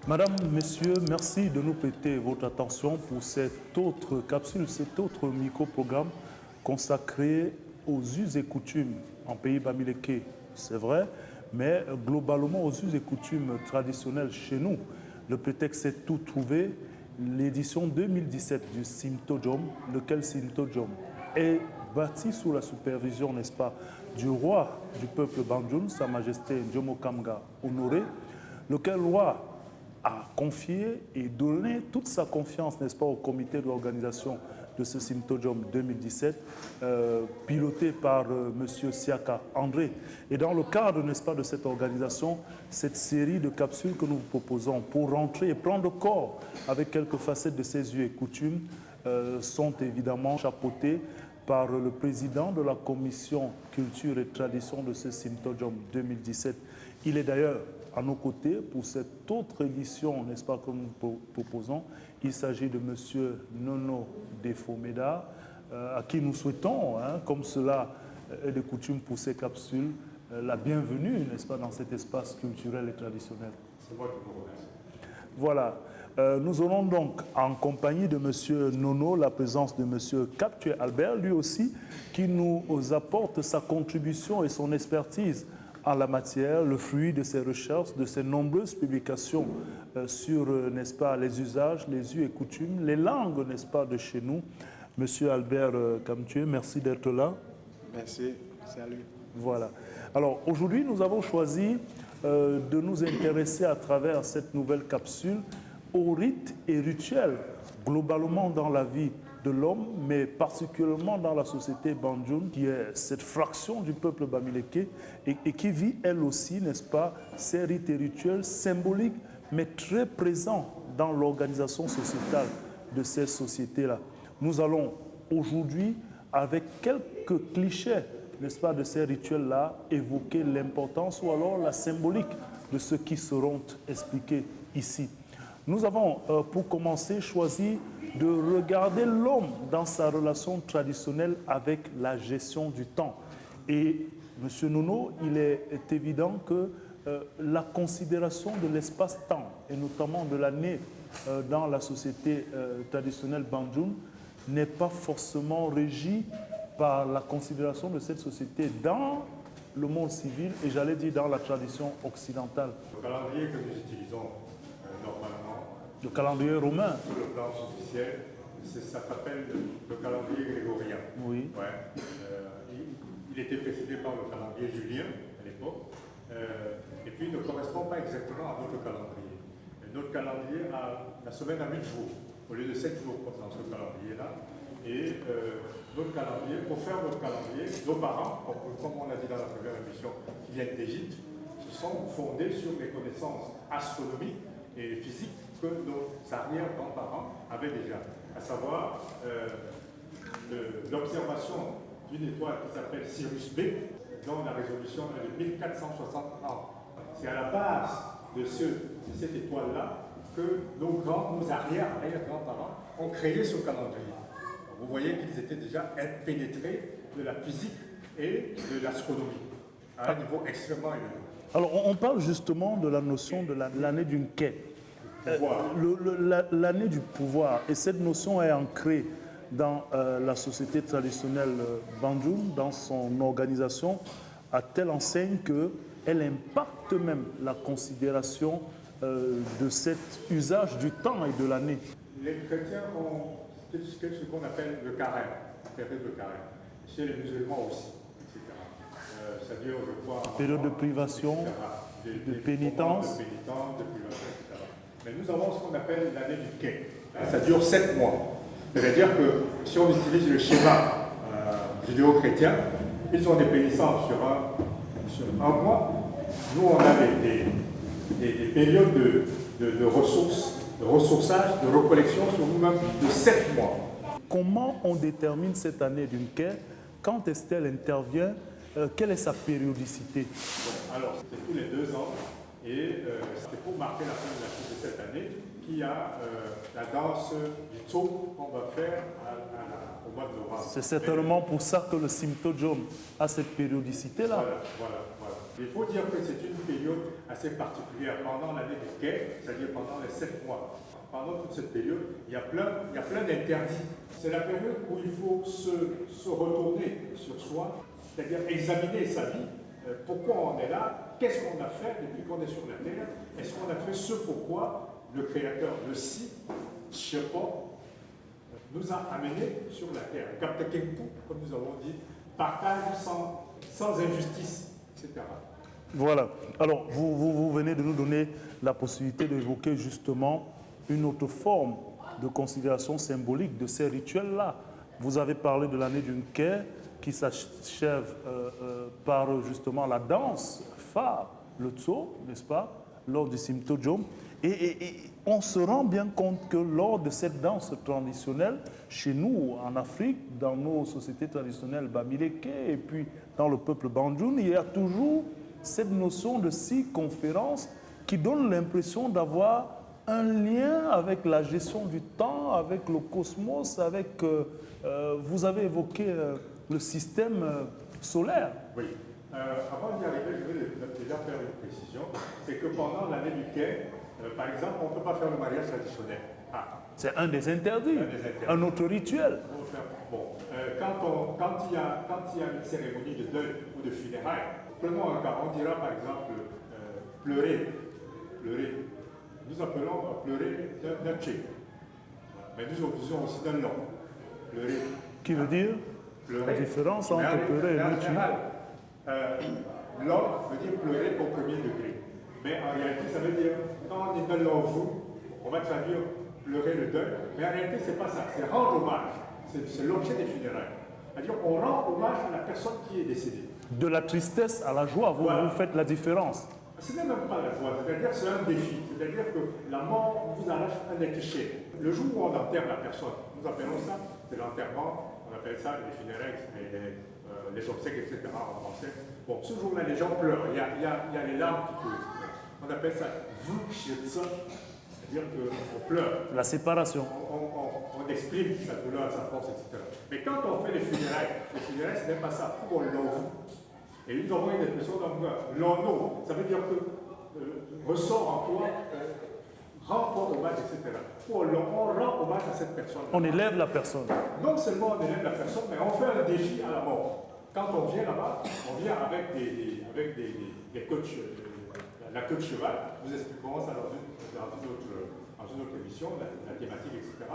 Madame, Messieurs, merci de nous prêter votre attention pour cette autre capsule, cet autre micro-programme consacré aux us et coutumes en pays bamileke, c'est vrai, mais globalement aux us et coutumes traditionnelles chez nous. Le prétexte est tout trouvé, l'édition 2017 du Simtojom, lequel Simtojom est bâti sous la supervision, n'est-ce pas, du roi du peuple Banjoun, Sa Majesté Njomo Kamga Honoré, lequel roi a confié et donné toute sa confiance, n'est-ce pas, au comité d'organisation de ce Simtojom 2017, piloté par M. Siaka André. Et dans le cadre, n'est-ce pas, de cette organisation, cette série de capsules que nous vous proposons pour rentrer et prendre corps avec quelques facettes de ces us et coutumes sont évidemment chapeautées par le président de la commission culture et tradition de ce Simtojom 2017. Il est d'ailleurs à nos côtés pour cette autre édition, n'est-ce pas, que nous proposons. Il s'agit de M. Nono Defomeda, à qui nous souhaitons, comme cela est de coutume pour ces capsules, la bienvenue, n'est-ce pas, dans cet espace culturel et traditionnel. C'est moi qui vous remercie. Voilà. Nous aurons donc en compagnie de M. Nono la présence de M. Captué Albert, lui aussi, qui nous apporte sa contribution et son expertise en la matière, le fruit de ses recherches, de ses nombreuses publications sur, n'est-ce pas, les usages, les us et coutumes, les langues, n'est-ce pas, de chez nous. Monsieur Albert Kamtué, merci d'être là. Merci, salut. Voilà. Alors, aujourd'hui, nous avons choisi de nous intéresser à travers cette nouvelle capsule aux rites et rituels, globalement dans la vie de l'homme, mais particulièrement dans la société Banjoun, qui est cette fraction du peuple bamileke et qui vit elle aussi, n'est-ce pas, ces rites et rituels symboliques, mais très présents dans l'organisation sociétale de ces sociétés-là. Nous allons aujourd'hui, avec quelques clichés, n'est-ce pas, de ces rituels-là, évoquer l'importance ou alors la symbolique de ceux qui seront expliqués ici. Nous avons, pour commencer, choisi de regarder l'homme dans sa relation traditionnelle avec la gestion du temps. Et, M. Nono, il est évident que la considération de l'espace-temps, et notamment de l'année dans la société traditionnelle Banjoun, n'est pas forcément régie par la considération de cette société dans le monde civil et j'allais dire dans la tradition occidentale. Le calendrier que nous utilisons normalement, le calendrier romain. Sur le plan officiel, ça s'appelle le calendrier grégorien. Oui. Ouais. Il était précédé par le calendrier julien à l'époque, et puis il ne correspond pas exactement à notre calendrier. Notre calendrier a la semaine à 8 jours, au lieu de 7 jours comme dans ce calendrier-là. Et notre calendrier, pour faire notre calendrier, nos parents, comme on l'a dit dans la première émission, qui viennent d'Égypte, se sont fondés sur les connaissances astronomiques et physiques que nos arrière-grands-parents avaient déjà, à savoir l'observation d'une étoile qui s'appelle Sirius B, dont la résolution est de 1460 ans. C'est à la base de cette étoile-là que nos arrière-grands-parents ont créé ce calendrier. Vous voyez qu'ils étaient déjà pénétrés de la physique et de l'astronomie à un niveau extrêmement élevé. Alors, on parle justement de la notion de l'année d'une quête. L'année du pouvoir. Et cette notion est ancrée dans la société traditionnelle Banjoun, dans son organisation, à telle enseigne qu'elle impacte même la considération de cet usage du temps et de l'année. Les chrétiens ont ce qu'on appelle le carême, la période de carême. Chez les musulmans aussi, etc. Ça dure, je crois, période de privation, de pénitence. De privation, etc. Mais nous avons ce qu'on appelle l'année du quai. Ça dure 7 mois. C'est-à-dire que si on utilise le schéma judéo-chrétien, ils ont des pénissances sur un mois. Nous, on a des périodes de ressources, de ressourçage, de recollection sur nous-mêmes de 7 mois. comment on détermine cette année d'une quai? Quand est-ce qu'elle intervient? Quelle est sa périodicité? Bon, alors, c'est tous les 2 ans. Et c'est pour marquer la fin de la de cette année qu'il y a la danse du Tso qu'on va faire au mois de novembre. C'est certainement pour ça que le Simtojom a cette périodicité-là. Voilà. Il faut dire que c'est une période assez particulière. Pendant l'année du quai, c'est-à-dire pendant les 7 mois, pendant toute cette période, il y a plein d'interdits. C'est la période où il faut se retourner sur soi, c'est-à-dire examiner sa vie. Pourquoi on est là? Qu'est-ce qu'on a fait depuis qu'on est sur la Terre? Est-ce qu'on a fait ce pourquoi le Créateur, le Si, Shepo, nous a amenés sur la Terre? Kapta Kengpu, comme nous avons dit, partage sans injustice, etc. Voilà. Alors, vous venez de nous donner la possibilité d'évoquer justement une autre forme de considération symbolique de ces rituels-là. Vous avez parlé de l'année d'une quai qui s'achève par justement la danse phare, le Tso, n'est-ce pas, lors du Simtojom. Et on se rend bien compte que lors de cette danse traditionnelle, chez nous, en Afrique, dans nos sociétés traditionnelles bamileke et puis dans le peuple bandjoun, il y a toujours cette notion de circonférence qui donne l'impression d'avoir un lien avec la gestion du temps, avec le cosmos, avec... vous avez évoqué le système solaire. Oui. Avant d'y arriver, je vais déjà faire une précision. C'est que pendant l'année du quai, par exemple, on ne peut pas faire le mariage traditionnel. C'est un des interdits, un autre rituel. Bon, quand il y a une cérémonie de deuil ou de funérailles, prenons un cas, on dira par exemple pleurer. Nous appelons pleurer d'un tché. Mais nous disons aussi d'un long. Pleurer. Qui veut dire la différence entre pleurer et le tché. L'homme veut dire pleurer au premier degré. Mais en réalité, ça veut dire, quand on dit de l'envou, on va traduire pleurer le deuil. Mais en réalité, ce n'est pas ça. C'est rendre hommage. C'est l'objet des funérailles. C'est-à-dire qu'on rend hommage à la personne qui est décédée. De la tristesse à la joie, vous faites la différence. Ce n'est même pas la joie, c'est-à-dire c'est un défi. C'est-à-dire que la mort vous arrache un étiché. Le jour où on enterre la personne, nous appelons ça, c'est l'enterrement, on appelle ça les funérailles, les obsèques, etc. en français. Bon, ce jour-là, les gens pleurent, il y a les larmes qui coulent. On appelle ça vukshitsa, c'est-à-dire qu'on pleure. La séparation. On exprime sa douleur, sa force, etc. Mais quand on fait les funérailles, ce n'est pas ça, pour l'envou. Et nous avons une expression dans le l'enno, ça veut dire que ressort en toi, rend hommage, etc. On rend hommage à cette personne. On élève la personne. Non seulement on élève la personne, mais on fait un défi à la mort. Quand on vient là-bas, on vient avec des coachs, la queue de cheval. Nous expliquerons ça dans une autre émission, la thématique, etc.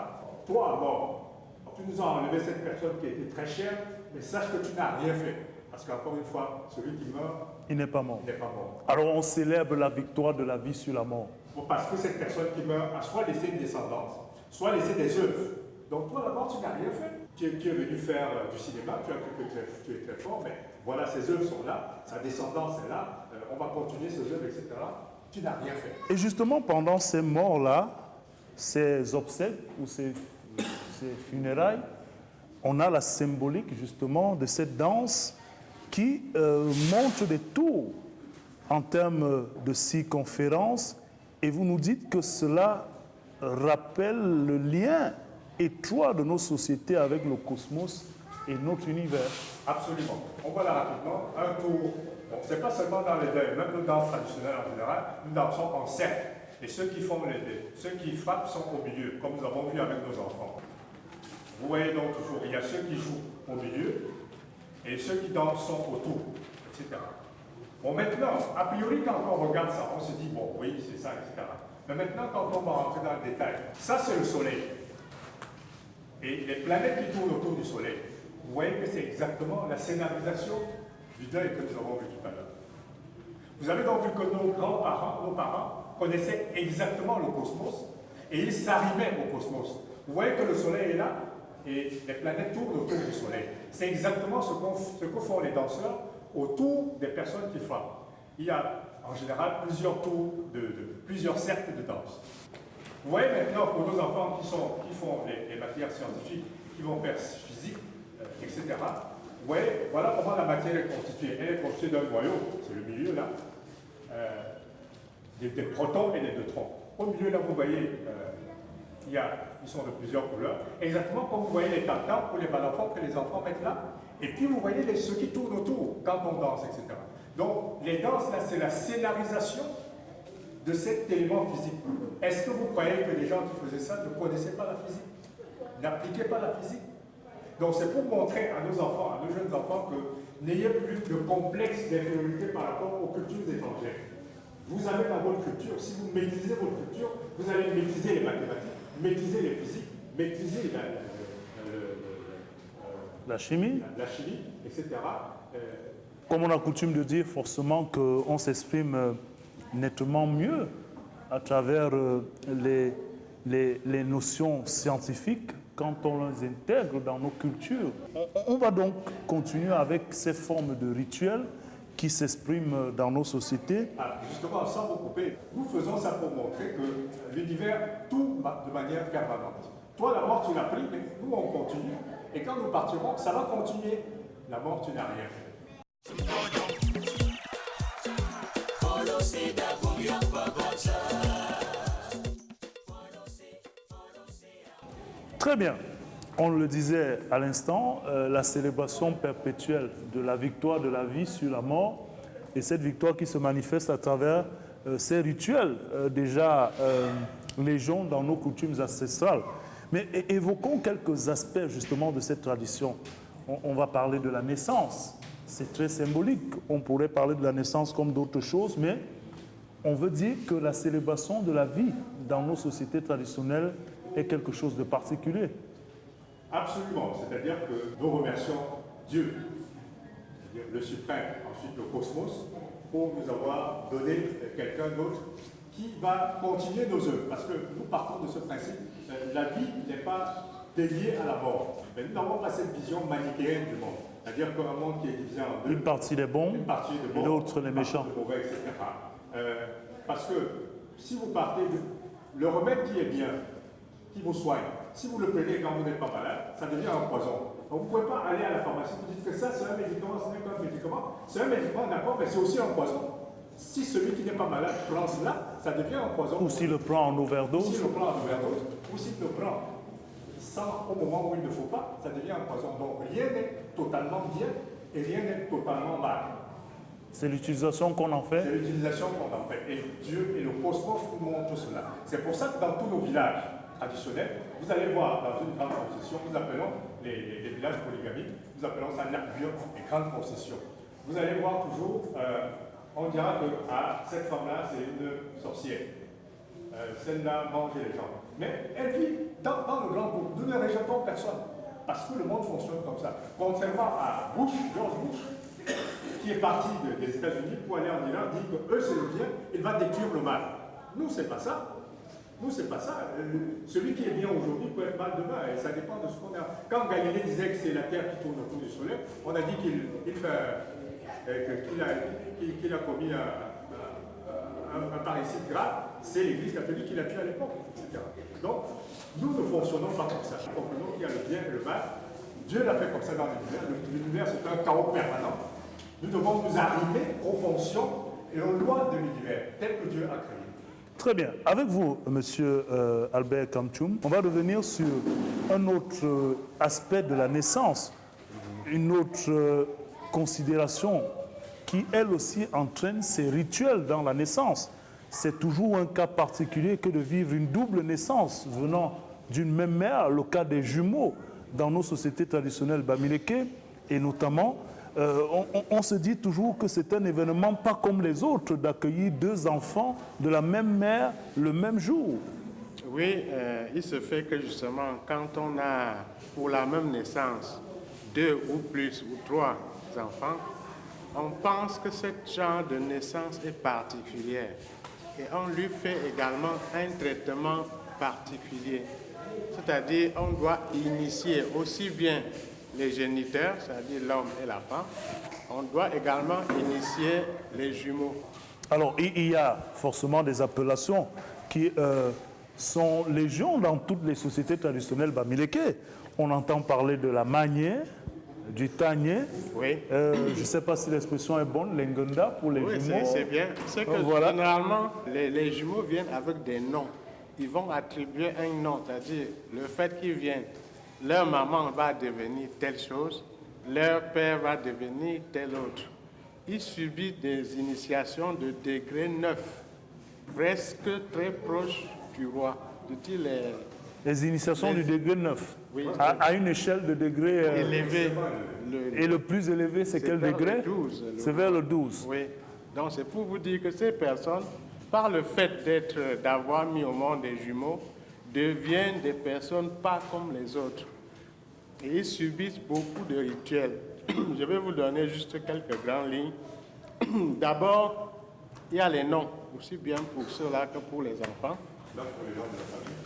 Toi, à mort, tu nous as enlevé cette personne qui était très chère, mais sache que tu n'as rien fait. Parce qu'encore une fois, celui qui meurt, il n'est pas mort. Il n'est pas mort. Alors on célèbre la victoire de la vie sur la mort. Bon, parce que cette personne qui meurt a soit laissé une descendance, soit laissé des œuvres. Donc toi, d'abord, tu n'as rien fait. Tu es venu faire du cinéma, tu as cru que tu es très fort, mais voilà, ses œuvres sont là, sa descendance est là, on va continuer ses œuvres, etc. Tu n'as rien fait. Et justement, pendant ces morts-là, ces obsèques ou ces funérailles, on a la symbolique justement de cette danse qui montre des tours en termes de circonférence, et vous nous dites que cela rappelle le lien étroit de nos sociétés avec le cosmos et notre univers. Absolument. On voit là rapidement un tour. Bon, ce n'est pas seulement dans les deuils, même nos danses traditionnelles en général, nous dansons en cercle. Et ceux qui frappent sont au milieu, comme nous avons vu avec nos enfants. Vous voyez donc toujours, il y a ceux qui jouent au milieu, et ceux qui dansent sont autour, etc. Bon, maintenant, a priori, quand on regarde ça, on se dit, bon, oui, c'est ça, etc. Mais maintenant, quand on va rentrer dans le détail, ça, c'est le Soleil. Et les planètes qui tournent autour du Soleil, vous voyez que c'est exactement la scénarisation du deuil que nous avons vu tout à l'heure. Vous avez donc vu que nos parents connaissaient exactement le cosmos, et ils s'arrimaient au cosmos. Vous voyez que le Soleil est là, et les planètes tournent autour du Soleil. C'est exactement ce que font les danseurs autour des personnes qui frappent. Il y a en général plusieurs tours, plusieurs cercles de danse. Vous voyez maintenant pour nos enfants qui font les matières scientifiques, qui vont faire physique, etc. Vous voyez, voilà comment la matière est constituée. Elle est constituée d'un noyau, c'est le milieu là, des protons et des neutrons. Au milieu là, vous voyez, ils sont de plusieurs couleurs, exactement comme vous voyez les tam-tams ou les balafons que les enfants mettent là. Et puis vous voyez ceux qui tournent autour quand on danse, etc. Donc les danses là, c'est la scénarisation de cet élément physique. Est-ce que vous croyez que les gens qui faisaient ça ne connaissaient pas la physique, n'appliquaient pas la physique? Donc c'est pour montrer à nos enfants, à nos jeunes enfants, que n'ayez plus de complexe d'infériorité par rapport aux cultures étrangères. Vous avez dans votre culture, si vous maîtrisez votre culture, vous allez maîtriser les mathématiques, maîtriser les physiques, maîtriser la chimie, etc. Comme on a coutume de dire, forcément qu'on s'exprime nettement mieux à travers les notions scientifiques quand on les intègre dans nos cultures. On va donc continuer avec ces formes de rituels qui s'expriment dans nos sociétés. Justement, sans vous couper, nous faisons ça pour montrer que l'univers tourne de manière permanente. Toi, la mort, tu l'as pris, mais nous, on continue. Et quand nous partirons, ça va continuer. La mort, tu n'as rien fait. Très bien. On le disait à l'instant, la célébration perpétuelle de la victoire de la vie sur la mort, et cette victoire qui se manifeste à travers ces rituels déjà légion dans nos coutumes ancestrales. Mais évoquons quelques aspects justement de cette tradition. On va parler de la naissance. C'est très symbolique. On pourrait parler de la naissance comme d'autres choses, mais on veut dire que la célébration de la vie dans nos sociétés traditionnelles est quelque chose de particulier. Absolument. C'est-à-dire que nous remercions Dieu, le suprême, ensuite le cosmos, pour nous avoir donné quelqu'un d'autre qui va continuer nos œuvres. Parce que nous partons de ce principe, la vie n'est pas déliée à la mort. Mais nous n'avons pas cette vision manichéenne du monde. C'est-à-dire qu'un monde qui est divisé en deux. Une partie des bons, et l'autre les méchants. Mauvais, etc. Parce que si vous partez, le remède qui est bien, qui vous soigne, si vous le prenez quand vous n'êtes pas malade, ça devient un poison. Donc vous ne pouvez pas aller à la pharmacie, vous dites que ça c'est un médicament, ce n'est pas un médicament. C'est un médicament, d'accord, mais c'est aussi un poison. Si celui qui n'est pas malade prend cela, ça devient un poison. Ou s'il le prend en overdose. Ou s'il le prend en overdose, ou s'il le prend sans, au moment où il ne faut pas, ça devient un poison. Donc rien n'est totalement bien et rien n'est totalement mal. C'est l'utilisation qu'on en fait. C'est l'utilisation qu'on en fait. Et Dieu et le cosmos nous montrent cela. C'est pour ça que dans tous nos villages traditionnels, vous allez voir dans une grande procession, nous appelons les villages polygamiques, nous appelons ça les grandes processions. Vous allez voir toujours, on dira que cette femme-là, c'est une sorcière. Celle-là mange les gens. Mais elle vit dans le grand groupe. Nous ne rejetons personne. Parce que le monde fonctionne comme ça. Contrairement à George Bush, qui est parti des États-Unis pour aller en Iran, dit que eux c'est le bien, il va détruire le mal. Nous, c'est pas ça. Nous, c'est pas ça. Celui qui est bien aujourd'hui peut être mal demain, et ça dépend de ce qu'on a. Quand Galilée disait que c'est la Terre qui tourne autour du Soleil, on a dit qu'il a commis un parricide grave. C'est l'Église catholique qui l'a tué à l'époque, etc. Donc, nous ne fonctionnons pas comme ça. Nous comprenons qu'il y a le bien et le mal. Dieu l'a fait comme ça dans l'univers. L'univers, c'est un chaos permanent. Nous devons nous arrimer aux fonctions et aux lois de l'univers, tel que Dieu a créé. Très bien. Avec vous, Monsieur Albert Kamchoum, on va revenir sur un autre aspect de la naissance, une autre considération qui, elle aussi, entraîne ces rituels dans la naissance. C'est toujours un cas particulier que de vivre une double naissance venant d'une même mère, le cas des jumeaux dans nos sociétés traditionnelles bamileke, et notamment, on se dit toujours que c'est un événement pas comme les autres d'accueillir deux enfants de la même mère le même jour. Oui, il se fait que justement, quand on a pour la même naissance 2 ou plus ou 3 enfants, on pense que ce genre de naissance est particulière et on lui fait également un traitement particulier. C'est-à-dire, on doit initier aussi bien les géniteurs, c'est-à-dire l'homme et la femme, on doit également initier les jumeaux. Alors, il y a forcément des appellations qui sont légion dans toutes les sociétés traditionnelles bamileke. On entend parler de la manière, du tanier. Oui. Je ne sais pas si l'expression est bonne, l'engenda pour les Oui, jumeaux. c'est bien. C'est que Voilà. généralement, les jumeaux viennent avec des noms. Ils vont attribuer un nom, c'est-à-dire le fait qu'ils viennent, leur maman va devenir telle chose, leur père va devenir telle autre. Ils subissent des initiations de degré 9, presque très proches du roi. De Les initiations du degré 9, Oui. à une échelle de degré élevé. et le plus élevé, c'est quel vers degré? le 12, C'est vers le 12. Oui. Donc c'est pour vous dire que ces personnes, par le fait d'avoir mis au monde des jumeaux, deviennent des personnes pas comme les autres. Et ils subissent beaucoup de rituels. Je vais vous donner juste quelques grandes lignes. D'abord, il y a les noms, aussi bien pour ceux-là que pour les enfants.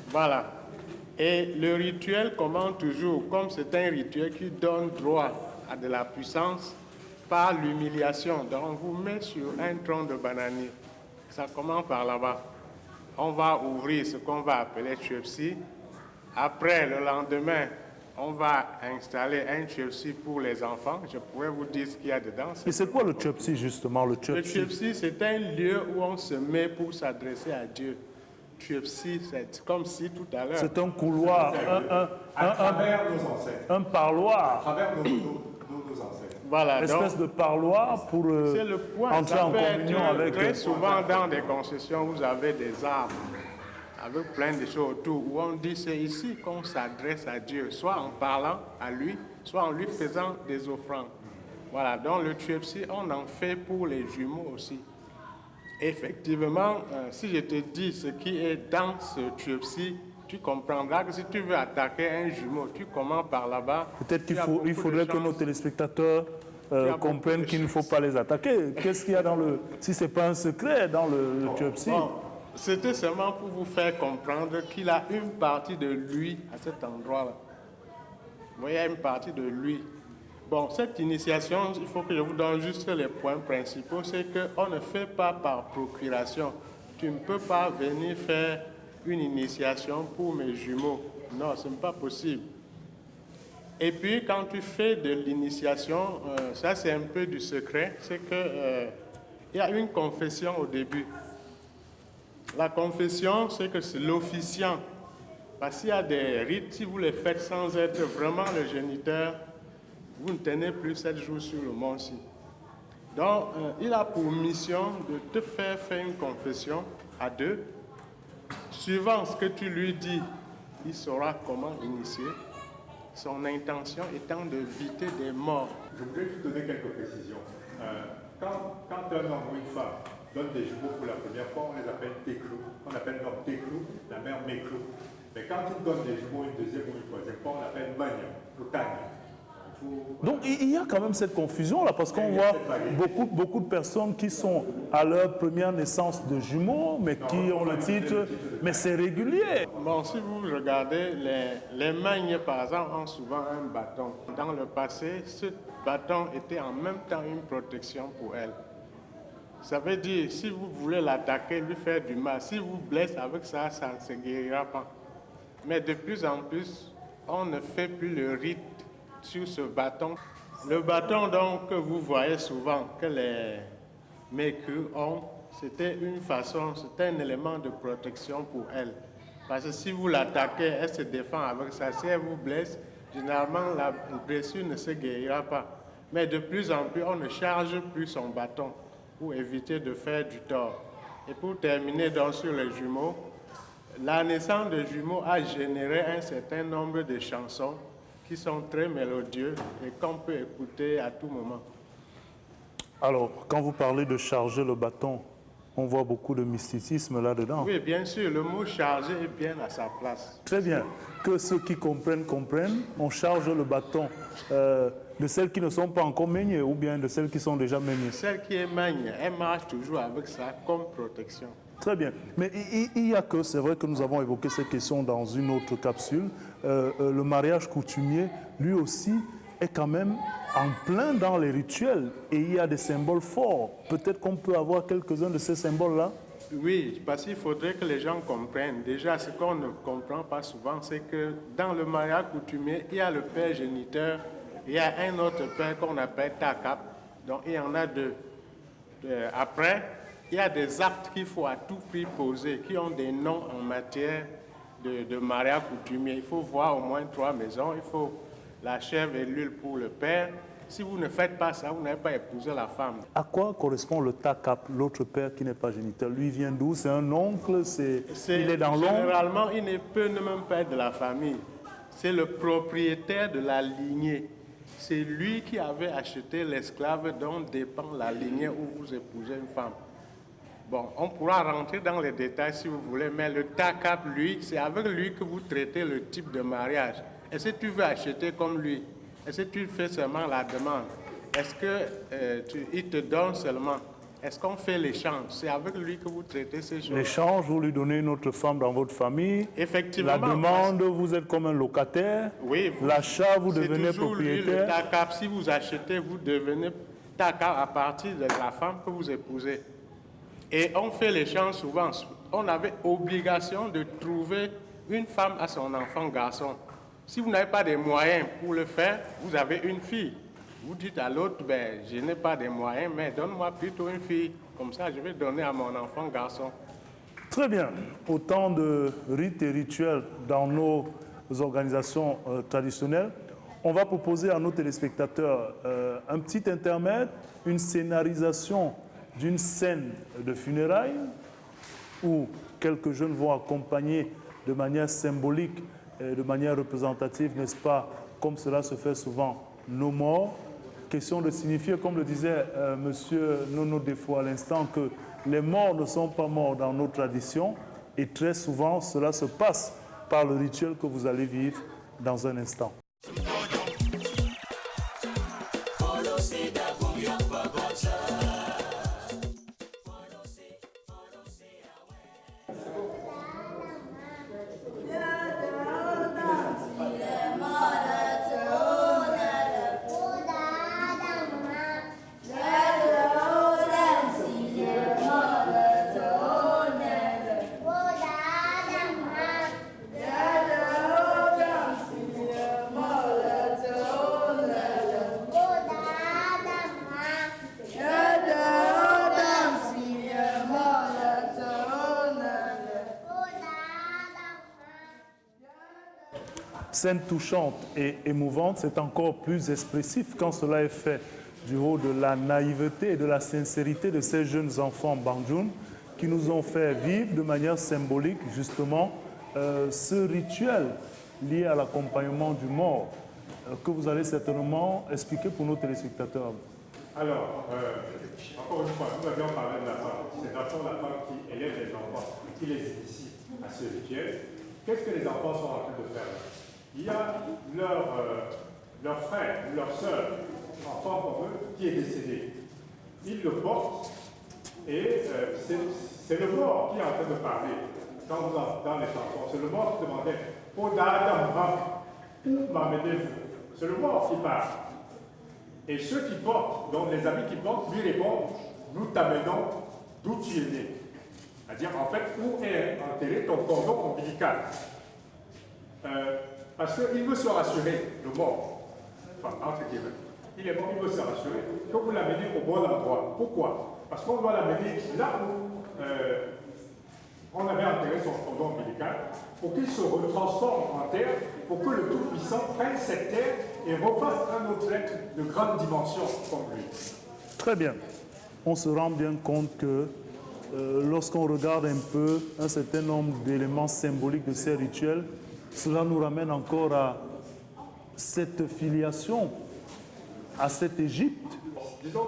Voilà. Et le rituel commence toujours, comme c'est un rituel qui donne droit à de la puissance par l'humiliation. Donc on vous met sur un tronc de bananier. Ça commence par là-bas. On va ouvrir ce qu'on va appeler Tchepsi. Après, le lendemain, on va installer un Tchepsi pour les enfants. Je pourrais vous dire ce qu'il y a dedans. Et c'est quoi le Tchepsi, justement, le Le Tchepsi? Tchepsi, c'est un lieu où on se met pour s'adresser à Dieu. Tchepsi, c'est comme si tout à l'heure... C'est un couloir, À travers nos ancêtres. un À parloir, travers nos ancêtres. Voilà, une donc espèce de parloir pour c'est le point. entrer Ça en peut être communion avec... très souvent dans des concessions, vous avez des arbres avec plein de choses autour, où on dit c'est ici qu'on s'adresse à Dieu, soit en parlant à lui, soit en lui faisant des offrandes. Voilà, donc le Tchepsi, on en fait pour les jumeaux aussi. Effectivement, si je te dis ce qui est dans ce Tchepsi, tu comprendras que si tu veux attaquer un jumeau, tu commences par là-bas. Peut-être qu'il Il y a il beaucoup faudrait de que nos chances. téléspectateurs comprennent qu'il ne faut pas les attaquer. Qu'est-ce qu'il y a dans le... Si ce n'est pas un secret dans le Tchepsi? Bon, c'était seulement pour vous faire comprendre qu'il a une partie de lui à cet endroit-là. Vous voyez, il y a une partie de lui. Bon, cette initiation, il faut que je vous donne juste les points principaux. C'est qu'on ne fait pas par procuration. Tu ne peux pas venir faire une initiation pour mes jumeaux. Non, ce n'est pas possible. Et puis, quand tu fais de l'initiation, ça c'est un peu du secret, c'est qu'il y a une confession au début. La confession, c'est que c'est l'officiant. Parce qu'il y a des rites, si vous les faites sans être vraiment le géniteur, vous ne tenez plus 7 jours sur le mont-ci. Donc, il a pour mission de te faire une confession à deux. Suivant ce que tu lui dis, il saura comment initier. Son intention étant d'éviter des morts. Je voudrais vous donner quelques précisions. Quand un homme ou une femme donne des jumeaux pour la première fois, on les appelle téclou. On appelle l'homme téclou, la mère méclou. Mais quand il donne des jumeaux une deuxième ou une troisième fois, on l'appelle magnon, ou tagnon. Donc il y a quand même cette confusion-là, parce qu'on voit beaucoup de personnes qui sont à leur première naissance de jumeaux, mais qui ont le titre, mais c'est régulier. Bon, si vous regardez, les magnes, par exemple, ont souvent un bâton. Dans le passé, ce bâton était en même temps une protection pour elles. Ça veut dire, si vous voulez l'attaquer, lui faire du mal, si vous blessez avec ça, ça ne se guérira pas. Mais de plus en plus, on ne fait plus le rite sur ce bâton. Le bâton donc que vous voyez souvent que les mécus ont, c'était une façon, c'était un élément de protection pour elle. Parce que si vous l'attaquez, elle se défend avec ça. Si elle vous blesse, généralement la blessure ne se guérira pas. Mais de plus en plus, on ne charge plus son bâton pour éviter de faire du tort. Et pour terminer donc sur les jumeaux, la naissance de jumeaux a généré un certain nombre de chansons qui sont très mélodieux et qu'on peut écouter à tout moment. Alors, quand vous parlez de charger le bâton, on voit beaucoup de mysticisme là-dedans. Oui, bien sûr, le mot charger est bien à sa place. Très bien. Que ceux qui comprennent, comprennent. On charge le bâton de celles qui ne sont pas encore meignées ou bien de celles qui sont déjà meignées. Celle qui est magne, elle marche toujours avec ça comme protection. Très bien. Mais il y a que, c'est vrai que nous avons évoqué cette question dans une autre capsule, le mariage coutumier, lui aussi, est quand même en plein dans les rituels. Et il y a des symboles forts. Peut-être qu'on peut avoir quelques-uns de ces symboles-là. Oui, parce qu'il faudrait que les gens comprennent. Déjà, ce qu'on ne comprend pas souvent, c'est que dans le mariage coutumier, il y a le père géniteur, il y a un autre père qu'on appelle takap, donc il y en a deux. Après, il y a des actes qu'il faut à tout prix poser, qui ont des noms en matière de mariage coutumier. Il faut voir au moins 3 maisons. Il faut la chèvre et l'huile pour le père. Si vous ne faites pas ça, vous n'avez pas épousé la femme. À quoi correspond le takap, l'autre père qui n'est pas géniteur? Lui vient d'où? C'est un oncle? Il est dans l'ombre? Généralement, il ne peut même pas être de la famille. C'est le propriétaire de la lignée. C'est lui qui avait acheté l'esclave dont dépend la lignée où vous épousez une femme. Bon, on pourra rentrer dans les détails si vous voulez, mais le takap, lui, c'est avec lui que vous traitez le type de mariage. Est-ce que tu veux acheter comme lui? Est-ce que tu fais seulement la demande? Est-ce qu'il te donne seulement? Est-ce qu'on fait l'échange? C'est avec lui que vous traitez ces choses. L'échange, vous lui donnez une autre femme dans votre famille. Effectivement. La demande, vous êtes comme un locataire. Oui. L'achat, vous devenez c'est toujours propriétaire. Lui, le takap, si vous achetez, vous devenez takap à partir de la femme que vous épousez. Et on fait l'échange souvent. On avait obligation de trouver une femme à son enfant garçon. Si vous n'avez pas de moyens pour le faire, vous avez une fille. Vous dites à l'autre, ben, je n'ai pas de moyens, mais donne-moi plutôt une fille. Comme ça, je vais donner à mon enfant garçon. Très bien. Autant de rites et rituels dans nos organisations traditionnelles. On va proposer à nos téléspectateurs un petit intermède, une scénarisation d'une scène de funérailles où quelques jeunes vont accompagner de manière symbolique, de manière représentative, n'est-ce pas, comme cela se fait souvent, nos morts. Question de signifier, comme le disait M. Nono Defo à l'instant, que les morts ne sont pas morts dans nos traditions et très souvent cela se passe par le rituel que vous allez vivre dans un instant. Scène touchante et émouvante, c'est encore plus expressif quand cela est fait du haut de la naïveté et de la sincérité de ces jeunes enfants Banjoun qui nous ont fait vivre de manière symbolique justement ce rituel lié à l'accompagnement du mort que vous allez certainement expliquer pour nos téléspectateurs. Alors, encore une fois, nous avions parlé de la femme. C'est d'abord la femme qui élève les enfants, qui les initie à ce rituel. Qu'est-ce que les enfants sont en train de faire? Il y a leur frère ou leur soeur, enfant comme eux, qui est décédé. Ils le portent et c'est le mort qui est en train de parler. Quand vous dans les chansons, c'est le mort qui demandait « Où m'amenez-vous » C'est le mort qui parle. Et ceux qui portent, donc les amis qui portent, lui répondent « Nous t'amenons d'où tu es né ». C'est-à-dire, en fait, où est enterré ton cordon ombilical. Parce qu'il veut se rassurer, le mort, enfin, entre guillemets, il est mort, il veut se rassurer, que vous l'amenez au bon endroit. Pourquoi? Parce qu'on doit l'amener là où on avait enterré son cordon ombilical, pour qu'il se retransforme en terre, pour que le Tout-Puissant prenne cette terre et refasse un autre être de grande dimension comme lui. Très bien. On se rend bien compte que lorsqu'on regarde un peu un certain nombre d'éléments symboliques de ces rituels, cela nous ramène encore à cette filiation, à cette Égypte. Disons,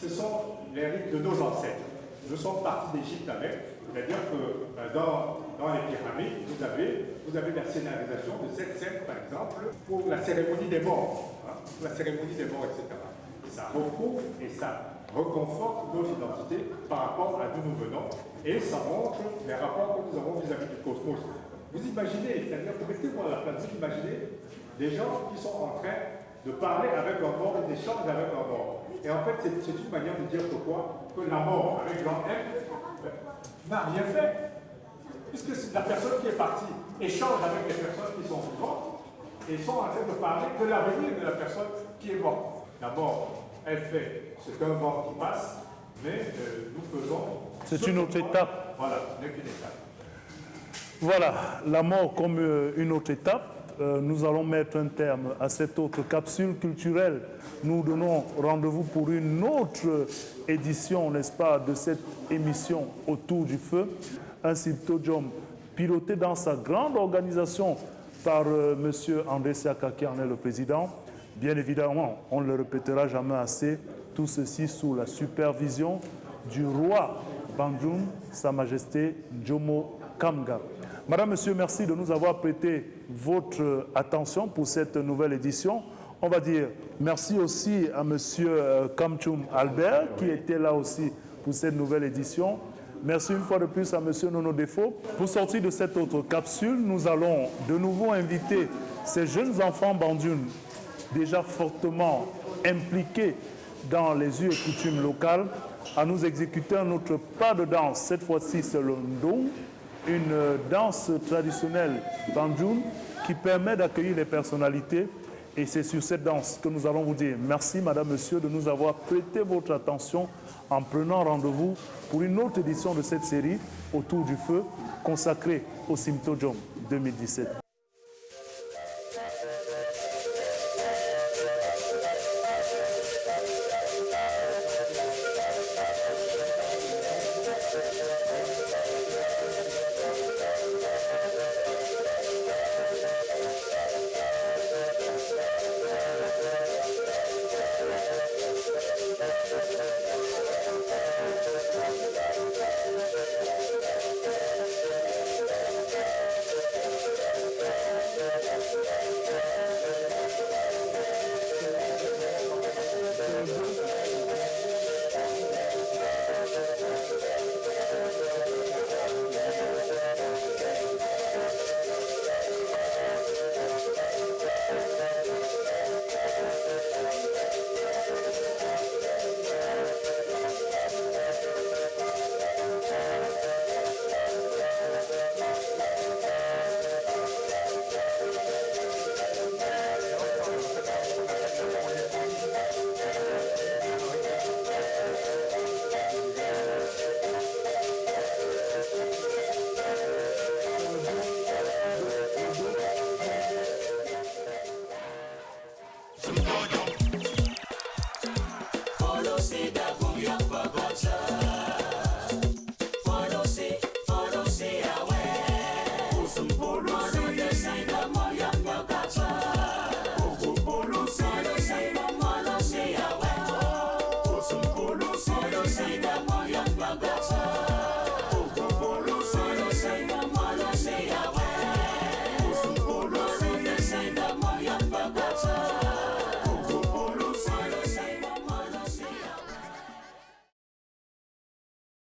ce sont les rites de nos ancêtres. Nous sommes partis d'Égypte avec, c'est-à-dire que dans les pyramides, vous avez la scénarisation de cette scène, par exemple, pour la cérémonie des morts, la cérémonie des morts, etc. Et ça recouvre et ça reconforte notre identité par rapport à d'où nous venons, et ça montre les rapports que nous avons vis-à-vis du cosmos. Vous imaginez, c'est-à-dire que mettez-vous à la place, vous imaginez des gens qui sont en train de parler avec un mort et d'échanger avec un mort. Et en fait, c'est une manière de dire que quoi? Que la mort, avec grand M, n'a rien fait. Puisque la personne qui est partie échange avec les personnes qui sont vivantes et sont en train de parler de l'avenir de la personne qui est morte. La mort, elle fait ce qu'un vent qui passe, mais nous faisons... C'est une autre étape. Voilà, n'est qu'une étape. Voilà, la mort comme une autre étape. Nous allons mettre un terme à cette autre capsule culturelle. Nous donnons rendez-vous pour une autre édition, n'est-ce pas, de cette émission Autour du feu. Un symposium piloté dans sa grande organisation par M. André Siaka, qui en est le président. Bien évidemment, on ne le répétera jamais assez, tout ceci sous la supervision du roi Bandjoun, Sa Majesté Jomo Kamga. Madame, Monsieur, merci de nous avoir prêté votre attention pour cette nouvelle édition. On va dire merci aussi à Monsieur Kamchoum Albert, qui était là aussi pour cette nouvelle édition. Merci une fois de plus à Monsieur Nono Defo. Pour sortir de cette autre capsule, nous allons de nouveau inviter ces jeunes enfants bandioun, déjà fortement impliqués dans les us et coutumes locales, à nous exécuter un autre pas de danse. Cette fois-ci, c'est le ndong, une danse traditionnelle bandioun qui permet d'accueillir les personnalités. Et c'est sur cette danse que nous allons vous dire merci, Madame, Monsieur, de nous avoir prêté votre attention en prenant rendez-vous pour une autre édition de cette série Autour du feu consacrée au Symposium 2017.